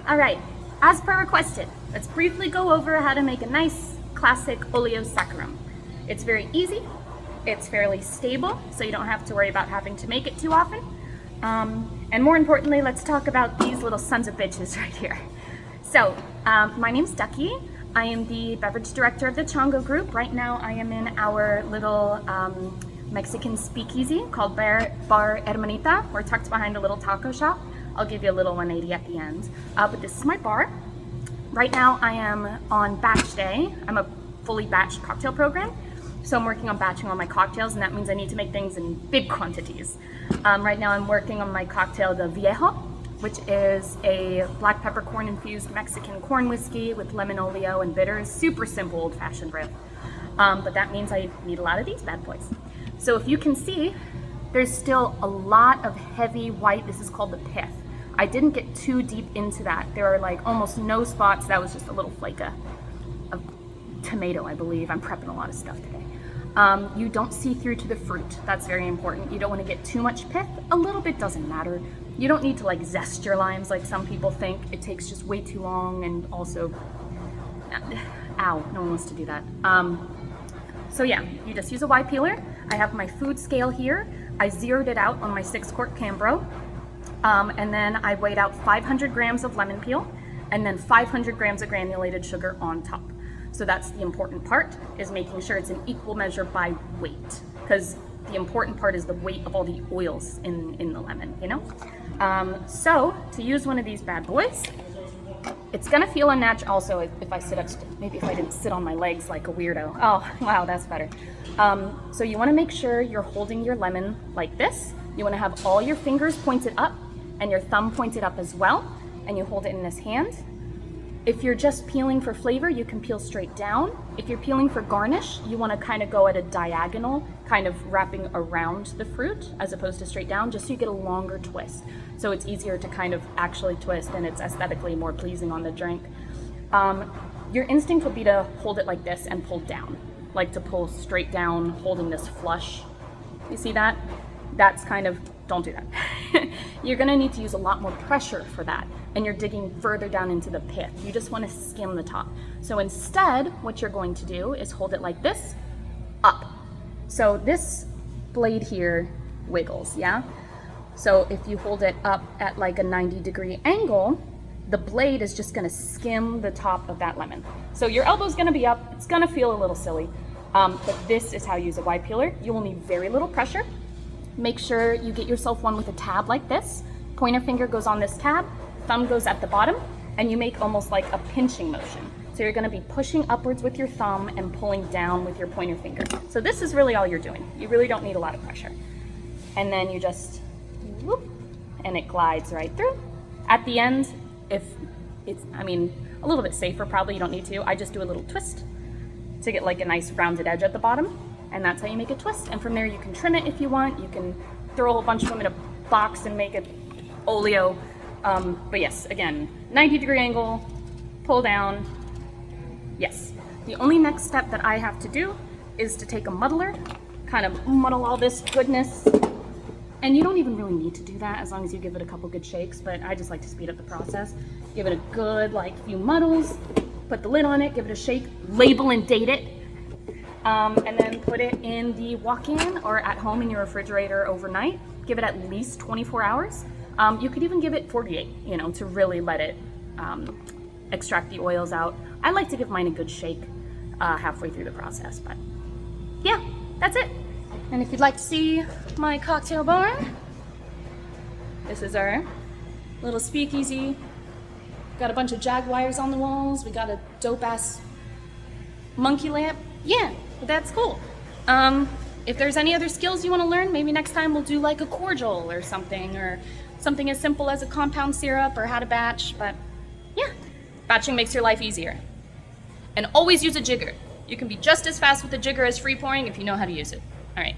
All right, as per requested, let's briefly go over how to make a nice classic Oleo saccharum. It's very easy, it's fairly stable, so you don't have to worry about having to make it too often. And more importantly, let's talk about these little sons of bitches right here. So, my name's Ducky. I am the beverage director of the Chongo group. Right now I am in our little Mexican speakeasy called Bar Hermanita. We're tucked behind a little taco shop. I'll give you a little 180 at the end. But this is my bar. Right now I am on batch day. I'm a fully batched cocktail program. So I'm working on batching all my cocktails, and that means I need to make things in big quantities. Right now I'm working on my cocktail, the Viejo, which is a black peppercorn infused Mexican corn whiskey with lemon oleo and bitters. Super simple old-fashioned riff. But that means I need a lot of these bad boys. So if you can see, there's still a lot of heavy white. This is called the pith. I didn't get too deep into that. There are like almost no spots. That was just a little flake of tomato, I believe. I'm prepping a lot of stuff today. You don't see through to the fruit. That's very important. You don't want to get too much pith. A little bit doesn't matter. You don't need to like zest your limes like some people think. It takes just way too long, and also, ow, no one wants to do that. So yeah, you just use a Y peeler. I have my food scale here. I zeroed it out on my 6-quart Cambro. And then I weighed out 500 grams of lemon peel and then 500 grams of granulated sugar on top. So that's the important part, is making sure it's an equal measure by weight, because the important part is the weight of all the oils in the lemon, you know? So to use one of these bad boys, it's gonna feel unnatural also if I sit up, maybe if I didn't sit on my legs like a weirdo. Oh, wow, that's better. So you wanna make sure you're holding your lemon like this. You wanna have all your fingers pointed up and your thumb pointed up as well, and you hold it in this hand. If you're just peeling for flavor, you can peel straight down. If you're peeling for garnish, you wanna kind of go at a diagonal, kind of wrapping around the fruit as opposed to straight down, just so you get a longer twist. So it's easier to kind of actually twist, and it's aesthetically more pleasing on the drink. Your instinct would be to hold it like this and pull down, like to pull straight down, holding this flush. You see that? That's kind of, don't do that. You're gonna need to use a lot more pressure for that, and you're digging further down into the pith. You just wanna skim the top. So instead, what you're going to do is hold it like this, up. So this blade here wiggles, yeah? So if you hold it up at like a 90-degree angle, the blade is just gonna skim the top of that lemon. So your elbow's gonna be up, it's gonna feel a little silly, but this is how you use a Y peeler. You will need very little pressure. Make sure you get yourself one with a tab like this. Pointer finger goes on this tab, thumb goes at the bottom, and you make almost like a pinching motion. So you're gonna be pushing upwards with your thumb and pulling down with your pointer finger. So this is really all you're doing. You really don't need a lot of pressure. And then you just whoop, and it glides right through. At the end, if it's, I mean, a little bit safer probably, you don't need to, I just do a little twist to get like a nice rounded edge at the bottom. And that's how you make a twist. And from there you can trim it if you want. You can throw a whole bunch of them in a box and make it Oleo. But yes, again, 90-degree angle, pull down. Yes. The only next step that I have to do is to take a muddler, kind of muddle all this goodness. And you don't even really need to do that as long as you give it a couple good shakes, but I just like to speed up the process. Give it a good like few muddles, put the lid on it, give it a shake, label and date it. And then put it in the walk-in or at home in your refrigerator overnight. Give it at least 24 hours. You could even give it 48, you know, to really let it extract the oils out. I like to give mine a good shake halfway through the process, but yeah, that's it. And if you'd like to see my cocktail bar, this is our little speakeasy. Got a bunch of jaguars on the walls. We got a dope-ass monkey lamp. Yeah, that's cool. If there's any other skills you want to learn, maybe next time we'll do like a cordial or something as simple as a compound syrup or how to batch. But yeah, batching makes your life easier. And always use a jigger. You can be just as fast with a jigger as free pouring if you know how to use it. All right.